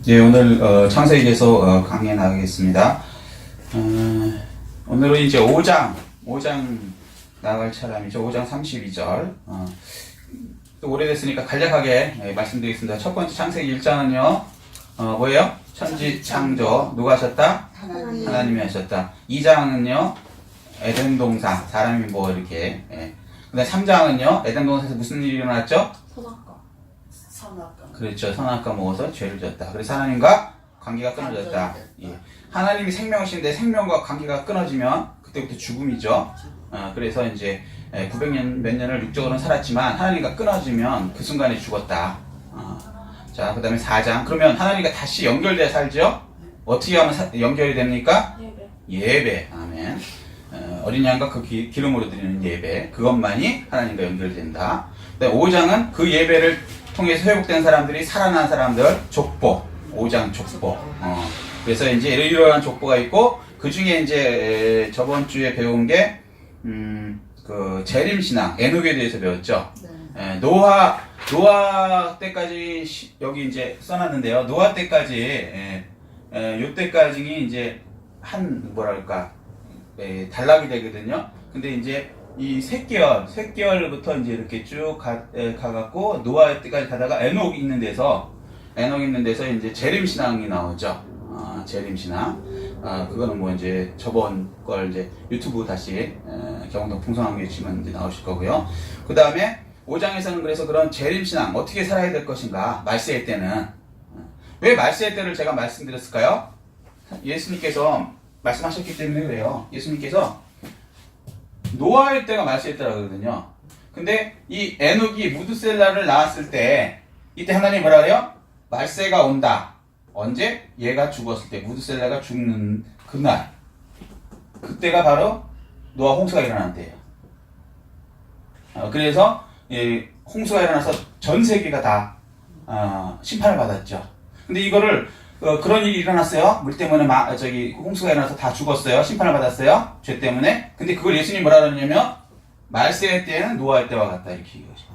네, 오늘 창세기에서 강의에 나가겠습니다. 오늘은 이제 5장 나갈 차례이죠. 5장 32절. 또 오래됐으니까 간략하게 말씀드리겠습니다. 첫 번째 창세기 1장은요, 뭐예요? 천지 창조. 누가 하셨다? 하나님이 하셨다. 2장은요, 에덴 동산. 사람이 뭐 이렇게. 그 다음에 3장은요, 에덴 동산에서 무슨 일이 일어났죠? 선악과. 그렇죠. 선악과 먹어서 죄를 졌다. 그래서 하나님과 관계가 끊어졌다. 예. 하나님이 생명이신데 생명과 관계가 끊어지면 그때부터 죽음이죠. 그래서 이제 900년 몇 년을 육적으로는 살았지만 하나님과 끊어지면 그 순간에 죽었다. 자, 그 다음에 4장. 그러면 하나님과 다시 연결돼야 살죠? 어떻게 하면 연결이 됩니까? 예배. 아멘. 어린 양과 그 기름으로 드리는 예배. 그것만이 하나님과 연결된다. 그 다음에 5장은 그 예배를 통해서 회복된 사람들이 살아난 사람들, 족보. 5장 족보. 그래서 이제 이러한 족보가 있고, 그 중에 이제 저번 주에 배운 게, 그 재림신앙, 에녹에 대해서 배웠죠. 네. 노아 때까지 여기 이제 써놨는데요. 노아 때까지, 요 때까지 이제 뭐랄까, 단락이 되거든요. 근데 이제 이 새끼열부터 이제 이렇게 쭉 가갖고 노아 때까지 가다가 에녹 있는 데서 이제 재림신앙이 나오죠. 재림신앙. 그거는 뭐 이제 저번 걸 이제 유튜브 다시 경험도 풍성하게 치면 이제 나오실 거고요. 그 다음에 5장에서는 그래서 그런 재림신앙 어떻게 살아야 될 것인가. 말세의 때는 왜 말세의 때를 제가 말씀드렸을까요? 예수님께서 말씀하셨기 때문에 그래요. 예수님께서 노아의 때가 말세의 때라고 그러거든요. 근데 이 에녹이 무드셀라를 낳았을 때 이때 하나님이 뭐라 그래요? 말세가 온다. 언제? 얘가 죽었을 때, 무드셀라가 죽는 그날. 그때가 바로 노아 홍수가 일어난 때예요. 그래서 홍수가 일어나서 전 세계가 다 심판을 받았죠. 근데 이거를 그런 일이 일어났어요. 물 때문에 홍수가 일어나서 다 죽었어요. 심판을 받았어요. 죄 때문에. 근데 그걸 예수님이 뭐라 그러냐면 말세의 때는 노아의 때와 같다 이렇게 얘기하죠.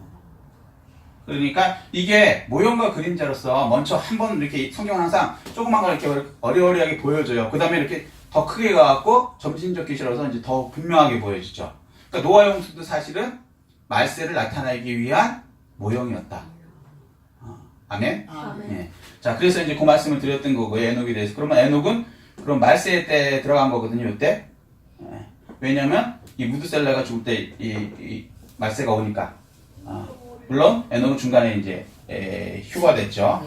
그러니까 이게 모형과 그림자로서 먼저 한번 이렇게 성경은 항상 조그만 걸 이렇게 어리어리하게 보여줘요. 그 다음에 이렇게 더 크게 가갖고 점진적 계시라서 이제 더 분명하게 보여지죠. 그러니까 노아의 홍수도 사실은 말세를 나타내기 위한 모형이었다. 아멘? 네. 자, 그래서 이제 그 말씀을 드렸던 거고요. 에녹에 대해서. 그러면 에녹은 그럼 말세 때 들어간 거거든요. 이때. 왜냐면 이 무드셀라가 죽을 때 이 말세가 오니까. 물론 에녹은 중간에 이제 휴가 됐죠.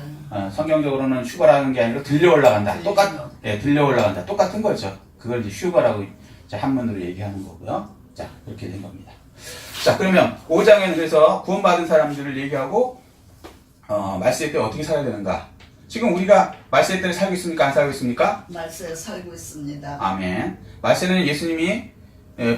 성경적으로는 휴가라는 게 아니라 들려 올라간다. 들려 올라간다. 똑같은 거죠. 그걸 이제 휴가라고 이제 한문으로 얘기하는 거고요. 자, 이렇게 된 겁니다. 자, 그러면 5장에는 그래서 구원받은 사람들을 얘기하고 말세 때 어떻게 살아야 되는가? 지금 우리가 말세 때를 살고 있습니까? 안 살고 있습니까? 말세에 살고 있습니다. 아멘. 말세는 예수님이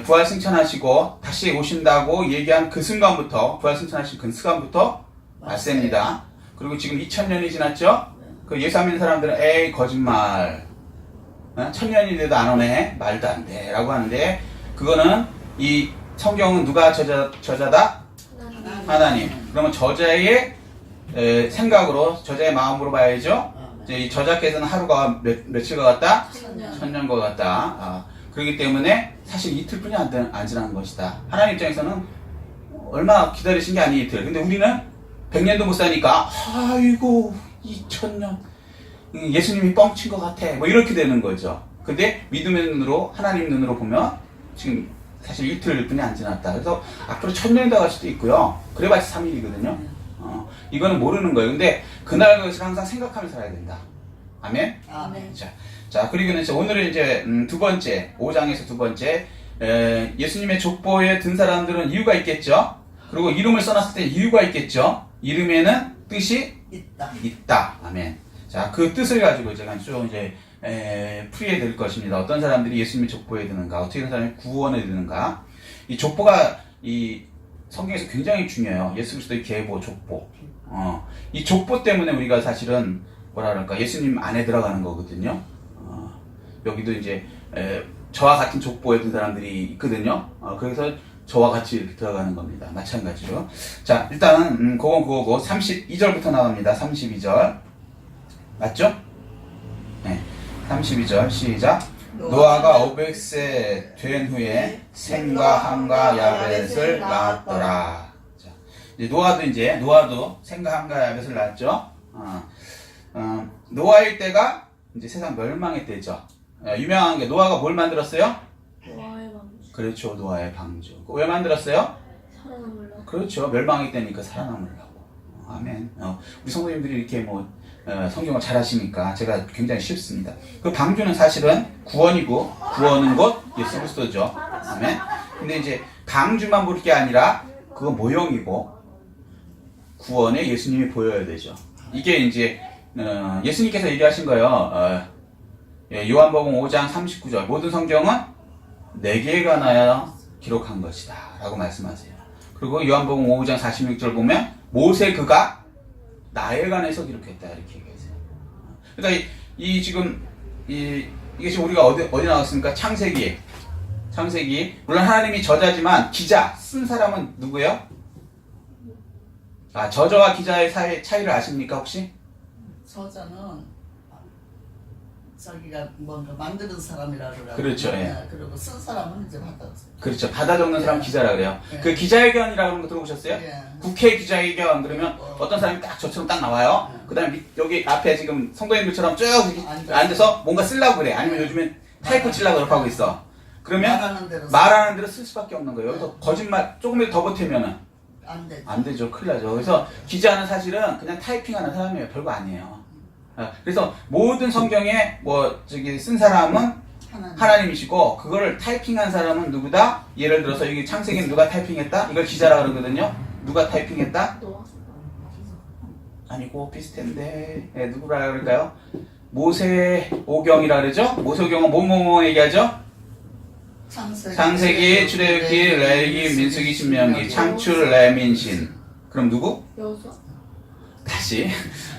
부활 승천하시고 다시 오신다고 얘기한 그 순간부터, 부활 승천하신 그 순간부터 말세입니다. 그리고 지금 2000년이 지났죠? 그 예수 안 믿는 사람들은 에이 거짓말. 1000년이 돼도 안 오네. 말도 안 돼. 라고 하는데 그거는 이 성경은 누가 저자다? 하나님. 그러면 저자의 생각으로, 저자의 마음으로 봐야죠. 이 저자께서는 하루가 며칠 것 같다? 1000년 것 같다. 그렇기 때문에 사실 이틀뿐이 안 지난 것이다. 하나님 입장에서는 얼마 기다리신 게 아니 이틀. 근데 우리는 100년도 못 사니까 아이고 2000년 예수님이 뻥친 것 같아. 뭐 이렇게 되는 거죠. 근데 믿음의 눈으로, 하나님 눈으로 보면 지금 사실 이틀뿐이 안 지났다. 그래서 앞으로 1000년이 더 갈 수도 있고요. 그래봤자 3일이거든요. 이거는 모르는 거예요. 근데 그날 것을 항상 생각하면서 살아야 된다. 아멘? 아멘. 자, 그리고 이제 오늘은 이제 두 번째, 5장에서 두 번째, 예수님의 족보에 든 사람들은 이유가 있겠죠? 그리고 이름을 써놨을 때 이유가 있겠죠? 이름에는 뜻이 있다. 아멘. 자, 그 뜻을 가지고 제가 좀 이제 풀이해 드릴 것입니다. 어떤 사람들이 예수님의 족보에 드는가, 어떻게 된 사람이 구원에 드는가. 이 족보가 이 성경에서 굉장히 중요해요. 예수 그리스도의 계보, 족보. 이 족보 때문에 우리가 사실은 뭐라 그럴까, 예수님 안에 들어가는 거거든요. 여기도 이제 저와 같은 족보에 든 사람들이 있거든요. 그래서 저와 같이 이렇게 들어가는 겁니다. 마찬가지로. 자, 일단은 그건 그거고 32절부터 나갑니다. 32절. 맞죠? 네. 32절 시작. 노아가 500세 된 후에 셈과 함과 야벳을 낳았더라. 자, 이제 노아도 셈과 함과 야벳을 낳았죠. 노아일 때가 이제 세상 멸망의 때죠. 유명한 게 노아가 뭘 만들었어요? 노아의 방주. 그렇죠, 노아의 방주. 왜 만들었어요? 살아남으려고. 그렇죠, 멸망의 때니까 살아남으려고. 아멘. 우리 성도님들이 이렇게 성경을 잘 하시니까 제가 굉장히 쉽습니다. 그 방주는 사실은 구원이고, 구원은 곧 예수 그리스도죠. 아멘. 근데 이제 방주만 볼 게 아니라 그거 모형이고, 구원에 예수님이 보여야 되죠. 이게 이제 예수님께서 얘기하신 거예요. 요한복음 5장 39절. 모든 성경은 내게 관하여 기록한 것이다 라고 말씀하세요. 그리고 요한복음 5장 46절 보면 모세 그가 나에 관해서 기록했다 이렇게 얘기하세요. 그러니까 이게 지금 우리가 어디 나왔습니까? 창세기. 물론 하나님이 저자지만 기자 쓴 사람은 누구예요? 저자와 기자의 사이 차이를 아십니까 혹시? 저자는 자기가 뭔가 만드는 사람이라 그러고. 그렇죠, 예. 그리고 쓴 사람은 이제 받았어요. 그렇죠. 받아 적는 사람 예. 기자라 그래요. 예. 그 기자회견이라고 하는 거 들어보셨어요? 예. 국회 기자회견 그러면 어떤 사람이 딱 저처럼 딱 나와요. 예. 그 다음에 여기 앞에 지금 성도님들처럼 쭉 이렇게 앉아서. 앉아서 뭔가 쓰려고 그래. 아니면 예. 요즘엔 타이പ്പ് 치려고 그렇게 하고 있어. 그러면 말하는 대로 쓸 수밖에 없는 거예요. 여기서 거짓말 조금이라도 더 보태면은 안 되죠. 안 되죠. 큰일 나죠. 그래서 기자는 사실은 그냥 타이핑하는 사람이에요. 별거 아니에요. 그래서 모든 성경에 쓴 사람은 하나님이시고 그거를 타이핑한 사람은 누구다? 예를 들어서 여기 창세기는 누가 타이핑했다? 이걸 기자라 그러거든요. 누가 타이핑했다? 노아. 아니고 비슷한데 누구라 그럴까요? 모세오경이라 그러죠? 모세오경은 뭐뭐 얘기하죠? 창세기, 출애굽기, 레위기, 민수기, 신명기, 창출, 레민신. 그럼 누구? 여호수아. 다시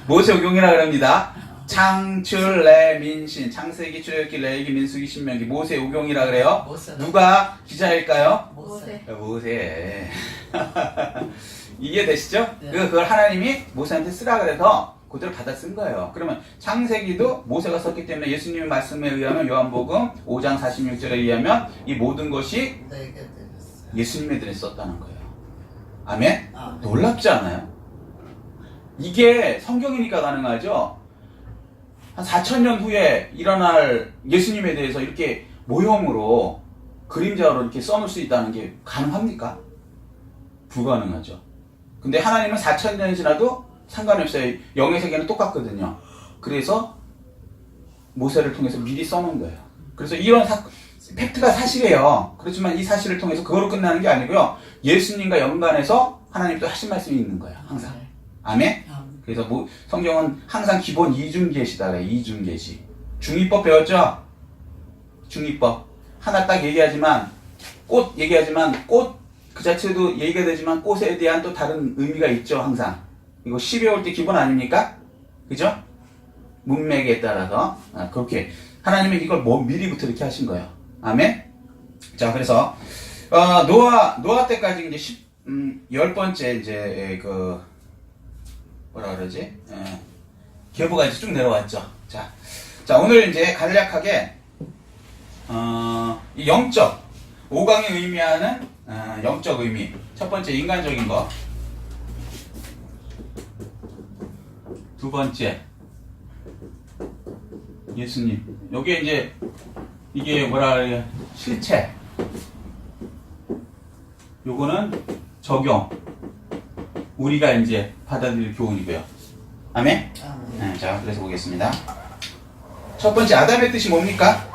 모세오경이라 그럽니다. 창출, 레민신, 창세기, 출애굽기, 레위기, 민수기, 신명기, 모세오경이라 그래요. 누가 기자일까요? 모세. 이해되시죠? 네. 그걸 하나님이 모세한테 쓰라 그래서 그대로 받아 쓴 거예요. 그러면 창세기도 모세가 썼기 때문에 예수님의 말씀에 의하면 요한복음 5장 46절에 의하면 이 모든 것이 예수님의 들에 썼다는 거예요. 아멘? 놀랍지 않아요? 이게 성경이니까 가능하죠? 한 4,000년 후에 일어날 예수님에 대해서 이렇게 모형으로 그림자로 이렇게 써놓을 수 있다는 게 가능합니까? 불가능하죠. 근데 하나님은 4,000년이 지나도 상관이 없어요. 영의 세계는 똑같거든요. 그래서 모세를 통해서 미리 써놓은 거예요. 그래서 이런 팩트가 사실이에요. 그렇지만 이 사실을 통해서 그거로 끝나는 게 아니고요. 예수님과 연관해서 하나님 또 하신 말씀이 있는 거예요. 항상. 아멘? 그래서 성경은 항상 기본 이중계시다 그래요. 이중계시. 중이법 배웠죠? 중이법. 하나 딱 얘기하지만 꽃 그 자체도 얘기가 되지만 꽃에 대한 또 다른 의미가 있죠. 항상. 이거 12월 때 기본 아닙니까? 그죠? 문맥에 따라서 그렇게 하나님은 이걸 미리부터 이렇게 하신 거예요. 아멘? 자, 그래서 노아 때까지 이제 10번째 이제 뭐라 그러지? 계보가 이제 쭉 내려왔죠. 자, 오늘 이제 간략하게 이 영적 5강이 의미하는 영적 의미. 첫 번째 인간적인 거. 두 번째 예수님. 여기에 이제 이게 뭐라 그래요? 실체. 요거는 적용. 우리가 이제 받아들일 교훈이고요. 아멘? 네, 자, 그래서 보겠습니다. 첫 번째 아담의 뜻이 뭡니까?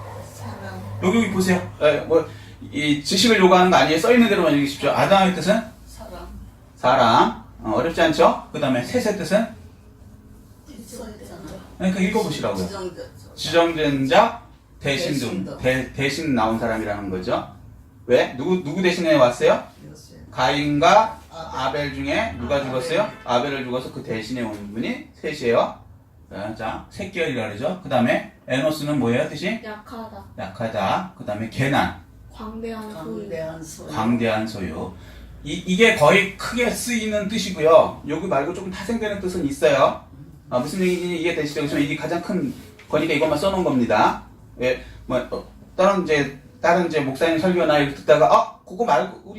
여기 보세요. 이 지식을 요구하는 거 아니에요? 써있는 대로만 읽으십시오. 아담의 뜻은? 사랑. 어렵지 않죠? 그 다음에 셋의 뜻은? 그러니까 읽어보시라고요. 지정된 자, 대신 대신 나온 사람이라는 거죠. 왜? 누구 대신에 왔어요? 가인과 아벨 중에 누가 죽었어요? 아벨을 죽어서 그 대신에 온 분이 셋이에요. 자, 셋결이라 그러죠. 그 다음에 에노스는 뭐예요? 뜻이? 약하다. 그 다음에 게난. 광대한 소유. 이게 거의 크게 쓰이는 뜻이고요. 여기 말고 조금 파생되는 뜻은 있어요. 무슨 얘기인지 이해되시죠? 그래서 이게 가장 큰 거니까 이것만 써놓은 겁니다. 예, 다른 이제 목사님 설교나 이렇게 듣다가, 그거 말고,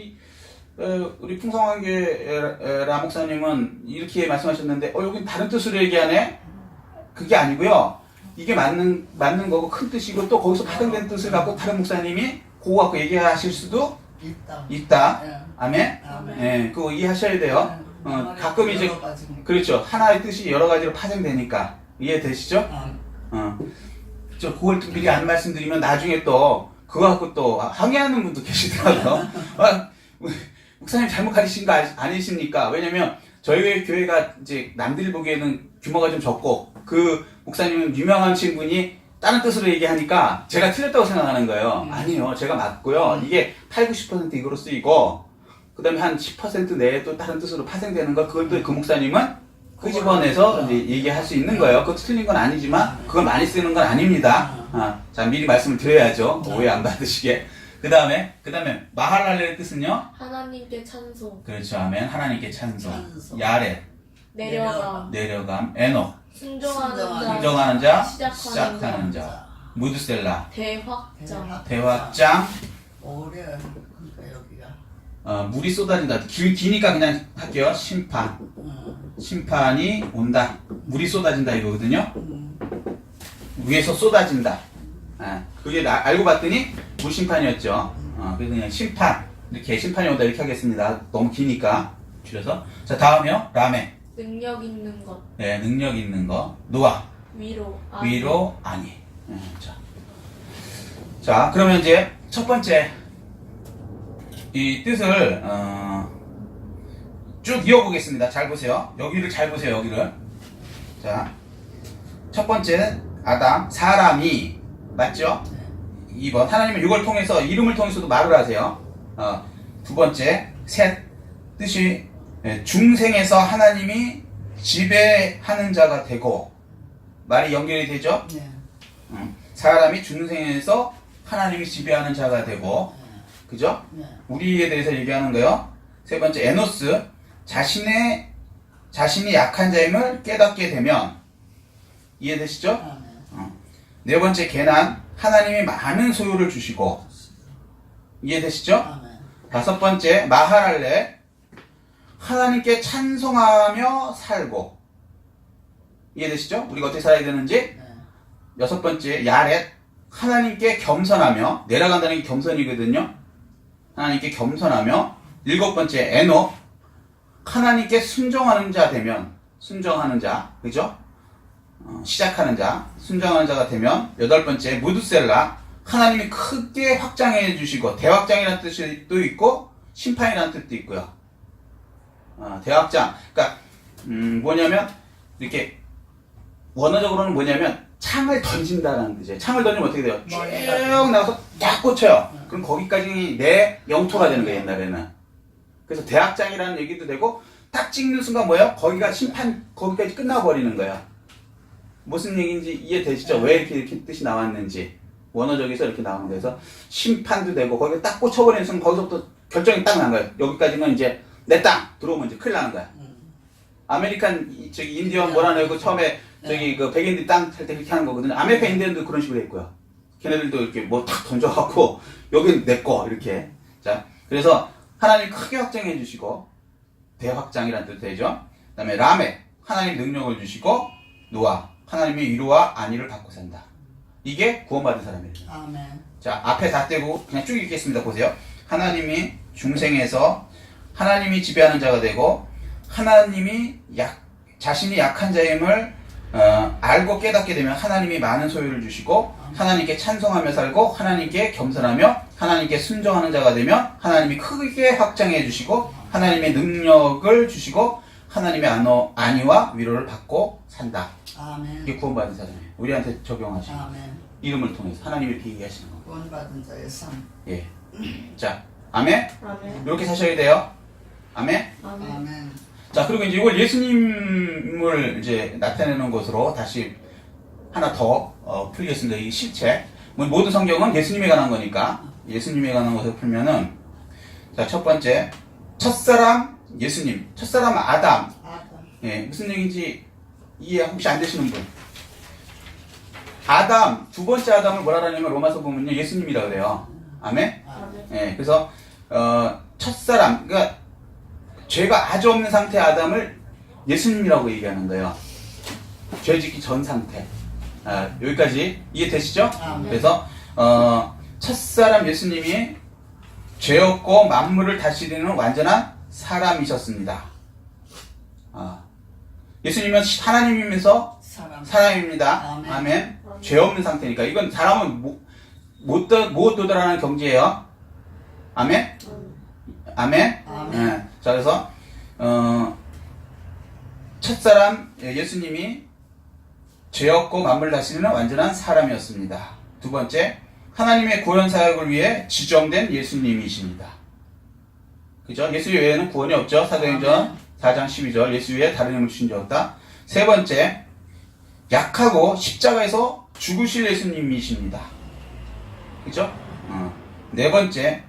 우리 풍성한교회 라 목사님은 이렇게 말씀하셨는데, 여긴 다른 뜻으로 얘기하네? 그게 아니고요. 이게 맞는 거고, 큰 뜻이고, 또 거기서 파생된 뜻을 갖고 다른 목사님이 그거 갖고 얘기하실 수도 있다. 예. 아멘? 아멘. 예, 그거 이해하셔야 돼요. 가끔 이제, 여러 가지니까. 그렇죠. 하나의 뜻이 여러 가지로 파생되니까. 이해되시죠? 아, 그걸 또 미리 안 말씀드리면 나중에 또, 그거 갖고 또 항의하는 분도 계시더라고요. 목사님 잘못 가르치신 거 아니십니까? 왜냐면, 저희 교회가 이제 남들이 보기에는 규모가 좀 적고, 그 목사님은 유명하신 분이 다른 뜻으로 얘기하니까 제가 틀렸다고 생각하는 거예요. 아니요, 제가 맞고요. 이게 8, 90% 이거로 쓰이고, 그 다음에 한 10% 내에 또 다른 뜻으로 파생되는 거, 그걸 또 그 목사님은 끄집어내서 이제 얘기할 수 있는 거예요. 그것도 틀린 건 아니지만, 그걸 많이 쓰는 건 아닙니다. 자, 미리 말씀을 드려야죠. 오해 안 받으시게. 그 다음에, 마할랄레의 뜻은요? 하나님께 찬송. 그렇죠. 아멘. 하나님께 찬송. 찬송. 야렛, 내려감. 내려감, 에녹, 순종하는 자. 순종하는 자, 시작하는 시작하는 자, 무드셀라, 대확장. 대확장, 오래 그러니까 여기가. 물이 쏟아진다. 기니까 그냥 할게요. 심판. 심판이 온다. 물이 쏟아진다 이거거든요. 위에서 쏟아진다. 그게 알고 봤더니 물심판이었죠. 그래서 그냥 심판. 이렇게 심판이 온다 이렇게 하겠습니다. 너무 기니까. 줄여서. 자, 다음이요. 라메. 능력 있는 것. 네, 능력 있는 거. 노아. 위로. 위로, 아니. 자, 그러면 이제 첫 번째. 이 뜻을, 쭉 이어보겠습니다. 잘 보세요. 여기를 잘 보세요, 여기를. 자, 첫 번째는 아담, 사람이, 맞죠? 2번, 하나님은 이걸 통해서, 이름을 통해서도 말을 하세요. 두 번째, 셋, 뜻이, 중생에서 하나님이 지배하는 자가 되고, 말이 연결이 되죠? 네. 사람이 중생에서 하나님이 지배하는 자가 되고, 그죠? 네. 우리에 대해서 얘기하는 거요. 세 번째, 에노스, 자신이 약한 자임을 깨닫게 되면, 이해되시죠? 아멘. 네 번째, 계난, 하나님이 많은 소유를 주시고, 이해되시죠? 아멘. 다섯 번째, 마하랄레, 하나님께 찬송하며 살고, 이해되시죠? 우리가 어떻게 살아야 되는지? 네. 여섯 번째, 야렛, 하나님께 겸손하며, 내려간다는 게 겸손이거든요. 하나님께 겸손하며, 일곱 번째, 에녹, 하나님께 순종하는 자 되면, 순종하는 자, 그죠? 시작하는 자, 순종하는 자가 되면, 여덟 번째, 무드셀라, 하나님이 크게 확장해 주시고, 대확장이라는 뜻도 있고, 심판이라는 뜻도 있고요. 대확장, 그러니까, 뭐냐면, 이렇게, 원어적으로는 뭐냐면, 창을 던진다라는 뜻이에요. 창을 던지면 어떻게 돼요? 쭉 나가서 딱 꽂혀요. 그럼 거기까지 내 영토가 되는 거예요, 옛날에는. 그래서 대학장이라는 얘기도 되고, 딱 찍는 순간 뭐예요? 거기가 심판, 거기까지 끝나버리는 거예요. 무슨 얘기인지 이해되시죠? 왜 이렇게 뜻이 나왔는지. 원어적에서 이렇게 나오는 거예요. 그래서 심판도 되고, 거기에 딱 꽂혀버리는 순간 거기서부터 결정이 딱 난 거예요. 여기까지는 이제 내 땅 들어오면 이제 큰일 나는 거야. 아메리칸, 인디언 뭐라 내고 처음에 그 백인들 땅 살 때 그렇게 하는 거거든요. 아메리카 인디언도 그런 식으로 했고요. 걔네들도 이렇게 뭐 탁 던져갖고, 여긴 내 거, 이렇게. 자, 그래서 하나님 크게 확장해 주시고, 대확장이라는 뜻 되죠. 그 다음에 라메, 하나님 능력을 주시고, 노아, 하나님의 위로와 안위를 받고 산다. 이게 구원받은 사람이에요. 아멘. 자, 앞에 다 떼고 그냥 쭉 읽겠습니다. 보세요. 하나님이 중생에서 하나님이 지배하는 자가 되고, 하나님이 자신이 약한 자임을 알고 깨닫게 되면 하나님이 많은 소유를 주시고, 하나님께 찬송하며 살고, 하나님께 겸손하며, 하나님께 순종하는 자가 되면 하나님이 크게 확장해 주시고, 하나님의 능력을 주시고, 하나님의 안위와 위로를 받고 산다. 아멘. 이게 구원받은 사람이에요. 우리한테 적용하시는 아멘. 이름을 통해서 하나님이 비유하시는 거. 구원받은 자의 삶. 예. 자, 아멘. 아멘. 이렇게 사셔야 돼요. 아멘. 아멘. 아멘. 자, 그리고 이제 이걸 예수님을 이제 나타내는 것으로 다시 하나 더 풀겠습니다. 이 실체. 모든 성경은 예수님에 관한 거니까 예수님에 관한 것을 풀면은, 자, 첫 번째, 첫사람 예수님, 첫사람 아담. 아담. 예, 무슨 얘기인지 이해 혹시 안 되시는 분? 아담, 두 번째 아담을 뭐라 하냐면 로마서 보면요. 예수님이라 그래요. 아멘? 예, 그래서, 첫사람, 그러니까, 죄가 아주 없는 상태 아담을 예수님이라고 얘기하는 거예요. 죄 짓기 전 상태. 여기까지 이해되시죠? 아멘. 그래서, 첫사람 예수님이 죄 없고 만물을 다스리는 완전한 사람이셨습니다. 예수님은 하나님이면서 사람입니다. 아멘. 아멘. 죄 없는 상태니까. 이건 사람은 못 도달하는 경지예요. 아멘. 아멘. 아멘. 예. 자, 그래서 첫사람 예수님이 죄 없고 만물 다스리는 완전한 사람이었습니다. 두 번째, 하나님의 구원 사역을 위해 지정된 예수님이십니다. 그죠? 예수 외에는 구원이 없죠. 사도행전 4장 12절. 예수 외에 다른 이름을 주신 적 없다. 세 번째, 약하고 십자가에서 죽으실 예수님이십니다. 그죠? 네 번째,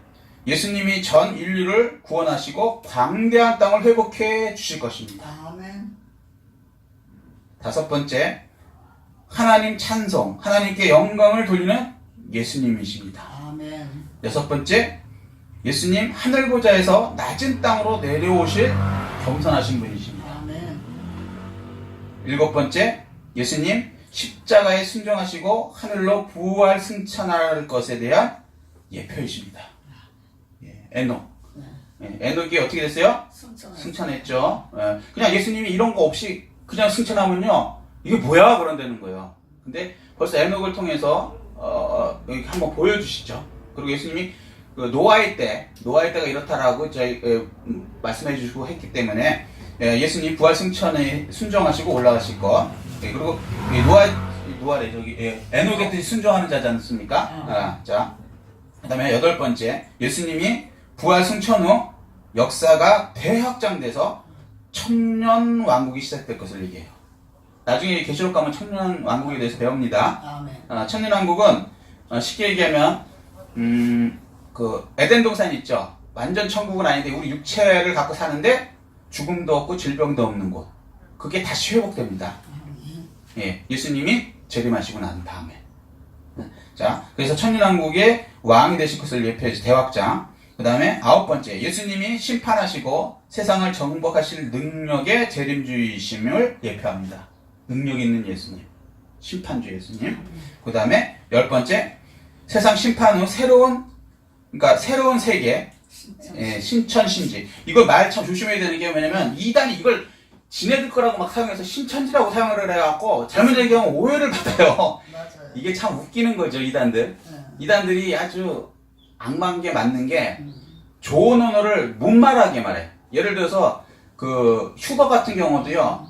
예수님이 전 인류를 구원하시고 광대한 땅을 회복해 주실 것입니다. 아멘. 다섯 번째, 하나님 찬송, 하나님께 영광을 돌리는 예수님이십니다. 아멘. 여섯 번째, 예수님 하늘 보좌에서 낮은 땅으로 내려오실 겸손하신 분이십니다. 아멘. 일곱 번째, 예수님 십자가에 순종하시고 하늘로 부활 승천할 것에 대한 예표이십니다. 에녹. 에녹이 어떻게 됐어요? 승천했죠. 그냥 예수님이 이런 거 없이 그냥 승천하면요, 이게 뭐야? 그런다는 거예요. 근데 벌써 에녹을 통해서 여기 한번 보여주시죠. 그리고 예수님이 그 노아의 때가 이렇다라고 저희 말씀해 주시고 했기 때문에 예수님 부활 승천에 순종하시고 올라가실 것. 그리고 노아래 저기 에녹의 뜻이 순종하는 자지 않습니까? 자, 그다음에 여덟 번째, 예수님이 부활 승천 후 역사가 대확장돼서 천년 왕국이 시작될 것을 얘기해요. 나중에 계시록 가면 천년 왕국에 대해서 배웁니다. 아멘. 천년 왕국은 쉽게 얘기하면 그 에덴 동산 있죠. 완전 천국은 아닌데 우리 육체를 갖고 사는데 죽음도 없고 질병도 없는 곳. 그게 다시 회복됩니다. 예, 예수님이 재림하시고 난 다음에. 자, 그래서 천년왕국의 왕이 되실 것을 예표해서 대확장. 그 다음에 아홉 번째, 예수님이 심판하시고 세상을 정복하실 능력의 재림주이심을 예표합니다. 능력 있는 예수님, 심판주 예수님. 그 다음에 열 번째, 세상 심판 후 새로운 세계, 신천신지. 이걸 말 참 조심해야 되는 게 뭐냐면 이단이 이걸 지네들 거라고 막 사용해서 신천지라고 사용을 해갖고 잘못된 경우 오해를 받아요. 맞아요. 이게 참 웃기는 거죠, 이단들. 이단들이 아주 악마한 게 맞는 게 좋은 언어를 문말하게 말해. 예를 들어서 그 휴거 같은 경우도요.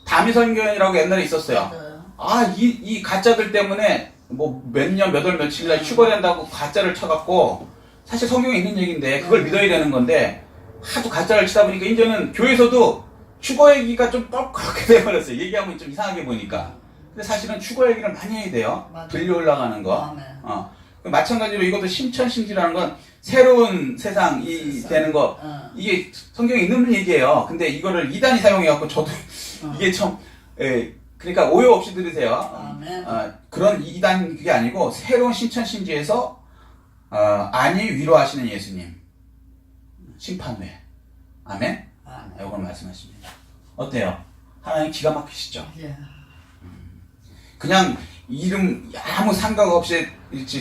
다미성경이라고 옛날에 있었어요. 맞아요. 이 가짜들 때문에 뭐 몇 년, 몇 월, 며칠 날 휴거된다고 가짜를 쳐갖고 사실 성경에 있는 얘기인데 그걸 믿어야 되는 건데 하도 가짜를 치다 보니까 이제는 교회에서도 휴거 얘기가 좀 그렇게 돼버렸어요. 얘기하면 좀 이상하게 보니까. 근데 사실은 휴거 얘기를 많이 해야 돼요. 맞아요. 들려 올라가는 거. 아멘. 마찬가지로 이것도 신천신지라는 건 새로운 세상이 되는 거. 이게 성경에 있는 얘기예요. 근데 이거를 이단이 사용해갖고 저도 이게 참, 그러니까 오해 없이 들으세요. 아멘. 그런 이단 그게 아니고 새로운 신천신지에서 안이 위로하시는 예수님. 심판 후에. 아멘? 아멘. 이걸 말씀하십니다. 어때요? 하나님 기가 막히시죠? 예. 그냥 이름 아무 상관 없이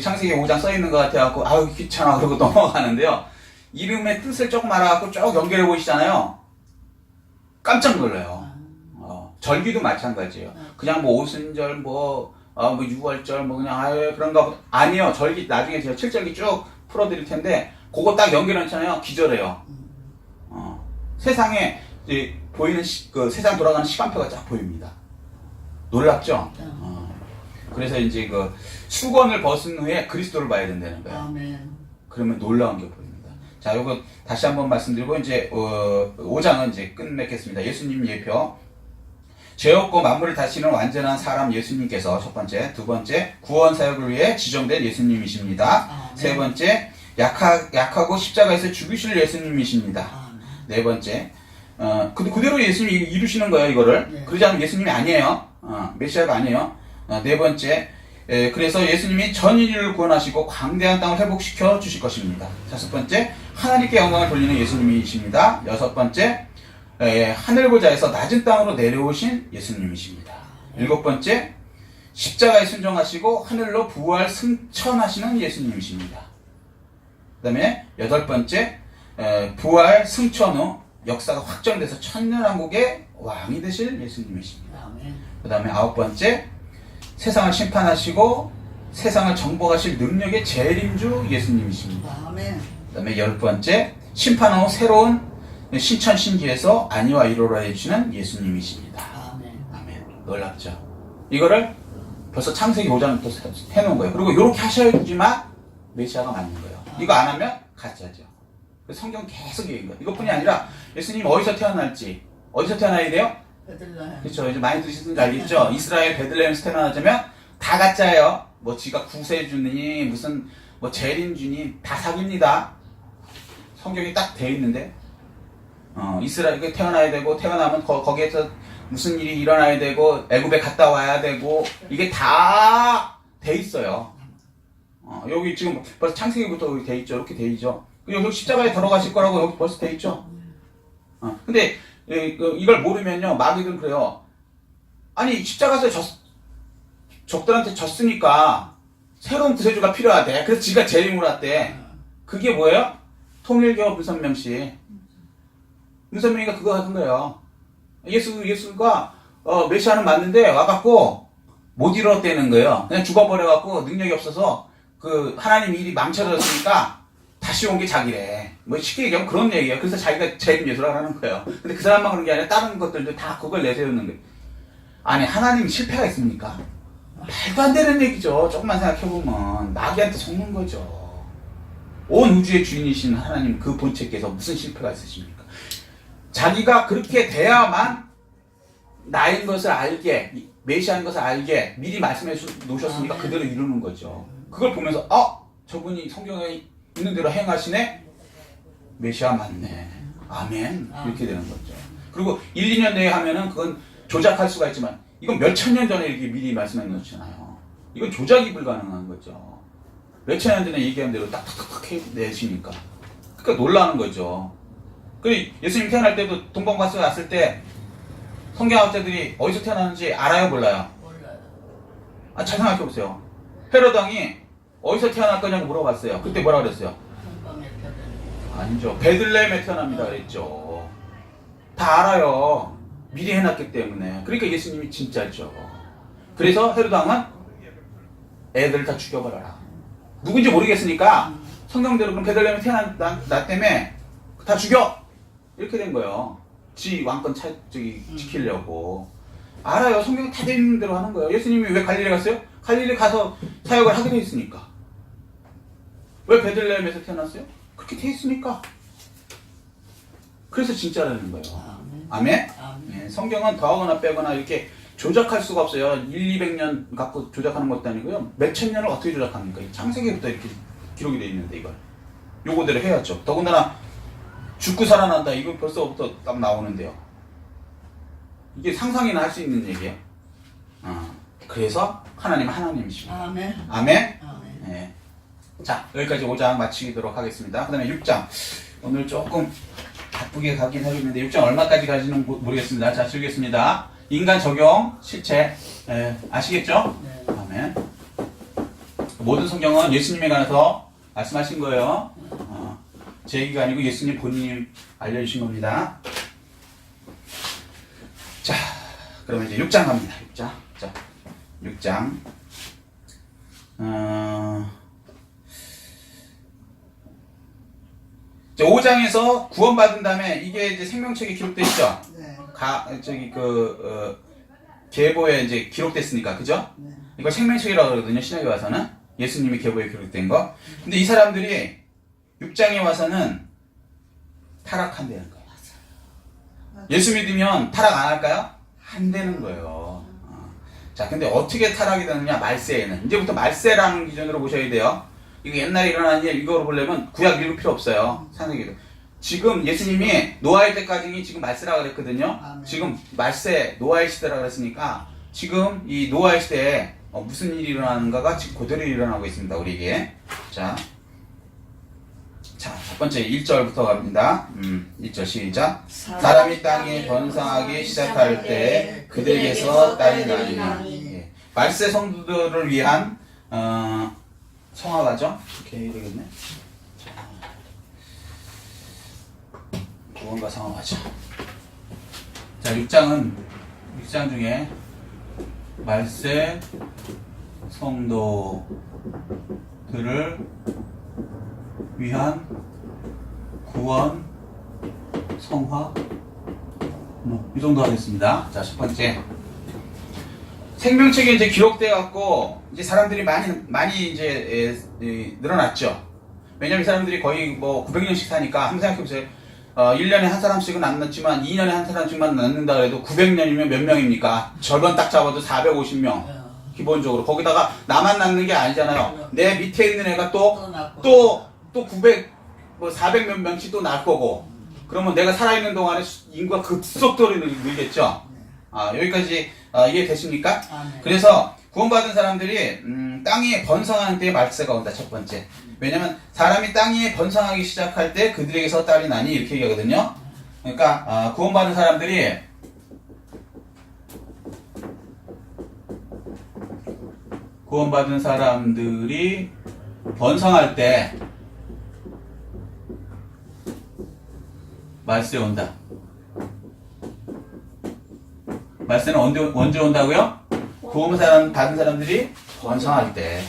창세기 5장 써있는 것 같아갖고 아유 귀찮아 그러고 넘어가는데요. 이름의 뜻을 조금 알아갖고 쭉 연결해 보시잖아요. 깜짝 놀라요. 절기도 마찬가지예요. 그냥 뭐 오순절 뭐 6월절 뭐 그냥 그런가 보다. 아니요. 절기 나중에 제가 7절기 쭉 풀어드릴 텐데 그거 딱 연결하잖아요. 기절해요. 세상에 이제 보이는 그 세상 돌아가는 시간표가 쫙 보입니다. 놀랍죠? 그래서 이제 그 수건을 벗은 후에 그리스도를 봐야 된다는 거예요. 아멘. 그러면 놀라운 게 보입니다. 자, 요거 다시 한번 말씀드리고 이제 5장은 이제 끝맺겠습니다. 예수님 예표. 죄 없고 만물을 다스리는 완전한 사람 예수님께서 첫 번째, 두 번째 구원 사역을 위해 지정된 예수님이십니다. 세 번째 약하고 십자가에서 죽으실 예수님이십니다. 네 번째 그대로 예수님이 이루시는 거예요, 이거를. 네. 그러지 않으면 예수님이 아니에요. 메시아가 아니에요. 네 번째, 그래서 예수님이 전 인류를 구원하시고 광대한 땅을 회복시켜 주실 것입니다. 다섯 번째, 하나님께 영광을 돌리는 예수님이십니다. 여섯 번째, 하늘보좌에서 낮은 땅으로 내려오신 예수님이십니다. 일곱 번째, 십자가에 순종하시고 하늘로 부활 승천하시는 예수님이십니다. 그 다음에 여덟 번째, 부활 승천 후 역사가 확정돼서 천년왕국의 왕이 되실 예수님이십니다. 아멘. 그 다음에 아홉 번째, 세상을 심판하시고 세상을 정복하실 능력의 재림주 예수님이십니다. 아멘. 그 다음에 열 번째, 심판 후 새로운 신천신기에서 안위와 위로를 해주시는 예수님이십니다. 아멘. 아멘. 놀랍죠? 이거를 벌써 창세기 5장부터 해놓은 거예요. 그리고 이렇게 하셔야지만 메시아가 맞는 거예요. 이거 안 하면 가짜죠. 성경 계속 얘기한 거예요. 이것뿐이 아니라 예수님 어디서 태어날지, 어디서 태어나야 돼요? 베들레헴. 그렇죠. 이제 많이 들으시든지 알겠죠? 이스라엘 베들레헴에서 태어나자면 다 가짜예요. 뭐 지가 구세주니 무슨 뭐 재림주니 다 사기입니다. 성경이 딱 돼 있는데 이스라엘에 태어나야 되고 태어나면 거기에서 무슨 일이 일어나야 되고 애굽에 갔다 와야 되고 이게 다 돼 있어요. 여기 지금 벌써 창세기부터 여기 돼 있죠. 이렇게 돼 있죠. 여기 십자가에 들어가실 거라고 여기 벌써 돼 있죠. 근데 이걸 모르면요, 마귀들은 그래요. 아니 십자가에서 적들한테 졌으니까 새로운 구세주가 필요하대. 그래서 지가 재림을 왔대. 그게 뭐예요? 통일교 문선명 씨. 문선명이가 그거 하던 거예요. 예수가 메시아는 맞는데 와갖고 못 이뤘다는 거예요. 그냥 죽어버려갖고 능력이 없어서 그 하나님 일이 망쳐졌으니까 다시 온 게 자기래. 뭐 쉽게 얘기하면 그런 얘기예요. 그래서 자기가 재림 예수라고 하는 거예요. 근데 그 사람만 그런 게 아니라 다른 것들도 다 그걸 내세우는 거예요. 아니 하나님이 실패가 있습니까? 말도 안 되는 얘기죠. 조금만 생각해보면 마귀한테 속는 거죠. 온 우주의 주인이신 하나님 그 본체께서 무슨 실패가 있으십니까? 자기가 그렇게 돼야만 나인 것을 알게, 메시아인 것을 알게 미리 말씀해 놓으셨으니까 그대로 이루는 거죠. 그걸 보면서 저분이 성경에 있는 대로 행하시네? 메시아 맞네. 아멘. 이렇게 되는 거죠. 그리고 1, 2년 내에 하면은 그건 조작할 수가 있지만 이건 몇천 년 전에 이렇게 미리 말씀해 놓잖아요. 이건 조작이 불가능한 거죠. 몇천 년 전에 얘기한 대로 딱딱딱 내시니까. 그러니까 놀라는 거죠. 예수님 태어날 때도 동방바스 왔을 때 성경학자들이 어디서 태어났는지 알아요, 몰라요? 몰라요. 잘 생각해보세요. 헤롯 왕이 어디서 태어날 거냐고 물어봤어요. 그때 뭐라 그랬어요? 동방의 별은. 아니죠. 베들레헴에 태어납니다 그랬죠. 다 알아요. 미리 해놨기 때문에. 그러니까 예수님이 진짜죠. 그래서 헤롯 왕은 애들 다 죽여버려라. 누군지 모르겠으니까 성경대로 그럼 베들레헴에 태어난 나 때문에 다 죽여! 이렇게 된 거예요. 지 왕권 지키려고. 알아요. 성경에 다 돼 있는 대로 하는 거예요. 예수님이 왜 갈릴리 갔어요? 갈릴리 가서 사역을 하게 돼 있으니까. 왜 베들레헴에서 태어났어요? 그렇게 돼 있으니까. 그래서 진짜라는 거예요. 아멘? 네, 성경은 더하거나 빼거나 이렇게 조작할 수가 없어요. 1, 200년 갖고 조작하는 것도 아니고요. 몇천 년을 어떻게 조작합니까? 창세기부터 이렇게 기록이 돼 있는데 이걸. 요거대로 해야죠. 더군다나 죽고 살아난다. 이거 벌써부터 딱 나오는데요. 이게 상상이나 할 수 있는 얘기예요. 그래서 하나님은 하나님이십니다. 아멘. 아멘? 아멘. 네. 자, 여기까지 5장 마치도록 하겠습니다. 그 다음에 6장. 오늘 조금 바쁘게 가긴 하겠는데 6장 얼마까지 가지는 모르겠습니다. 자, 즐겠습니다. 인간 적용, 실체. 아시겠죠? 네. 아멘. 모든 성경은 예수님에 관해서 말씀하신 거예요. 제 얘기가 아니고 예수님 본인이 알려주신 겁니다. 자, 그러면 이제 6장 갑니다. 6장. 자, 6장. 이제 5장에서 구원받은 다음에 이게 이제 생명책에 기록돼 있죠. 네. 계보에 이제 기록됐으니까, 그죠? 네. 이걸 생명책이라고 그러거든요. 신약에 와서는 예수님이 계보에 기록된 거. 근데 이 사람들이 6장에 와서는 타락한다는 거예요. 예수 믿으면 타락 안 할까요? 안 되는 거예요. 자, 근데 어떻게 타락이 되느냐? 말세에는. 이제부터 말세라는 기준으로 보셔야 돼요. 이거 옛날에 일어난 일, 이거로 보려면 구약 읽을 필요 없어요. 창세기도. 지금 예수님이 노아의 때까지 지금 말세라 그랬거든요. 아멘. 지금 말세 노아의 시대라 그랬으니까 지금 이 노아의 시대에 무슨 일이 일어나는가가 지금 그대로 일어나고 있습니다. 우리에게. 자, 첫 번째 1절부터 갑니다. 1절 시작. 사람이 땅에 번성하기 시작할 때 그들에게서 딸이 나니. 예. 말세 성도들을 위한 성화가죠. 이렇게 해야 되겠네. 구원과 성화가죠. 자, 6장 중에 말세 성도들을 위한 구원, 성화, 이 정도 하겠습니다. 자, 첫 번째. 생명책에 이제 기록돼 갖고 이제 사람들이 많이 이제 늘어났죠. 왜냐면 이 사람들이 거의 뭐 900년씩 사니까 한번 생각해 보세요. 1년에 한 사람씩은 안 낳지만 2년에 한 사람씩만 낳는다 그래도 900년이면 몇 명입니까? 절반 딱 잡아도 450명. 기본적으로. 거기다가 나만 낳는 게 아니잖아요. 내 밑에 있는 애가 또 900, 뭐 400 몇 명씩 또 낳을 거고. 그러면 내가 살아있는 동안에 인구가 급속도로 늘겠죠. 여기까지 이해되십니까? 그래서 구원받은 사람들이 땅에 번성하는 때에 말세가 온다. 첫 번째. 왜냐면 사람이 땅 위에 번성하기 시작할 때 그들에게서 딸이 나니 이렇게 얘기하거든요. 그러니까 구원받은 사람들이 번성할 때 말세 온다. 말세는 언제 온다고요? 구원 받은 사람들이 번성할 때.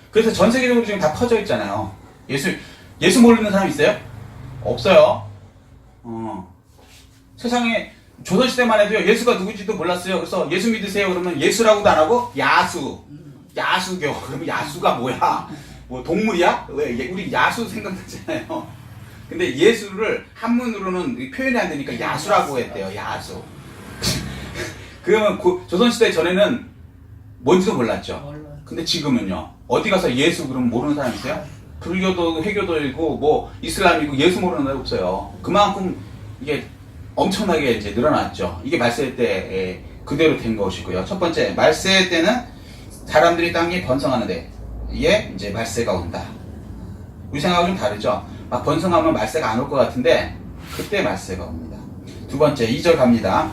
그래서 전 세계적으로 지금 다 퍼져 있잖아요. 예수 모르는 사람 있어요? 없어요. 세상에 조선시대만 해도요, 예수가 누구지도 몰랐어요. 그래서 예수 믿으세요. 그러면 예수라고도 안 하고, 야수교. 그러면 야수가 뭐야? 뭐 동물이야? 왜? 우리 야수 생각나잖아요. 근데 예수를 한문으로는 표현이 안 되니까 야수라고 했대요. 야수. 그러면 조선시대 전에는 뭔지도 몰랐죠. 근데 지금은요. 어디 가서 예수 그러면 모르는 사람 있어요? 불교도 회교도이고 뭐 이슬람이고 예수 모르는 사람 없어요. 그만큼 이게 엄청나게 이제 늘어났죠. 이게 말세 때 그대로 된 것이고요. 첫 번째, 말세 때는 사람들이 땅에 번성하는데 이게 이제 말세가 온다. 우리 생각은 좀 다르죠. 막 번성하면 말세가 안 올 것 같은데 그때 말세가 옵니다. 두 번째, 2절 갑니다.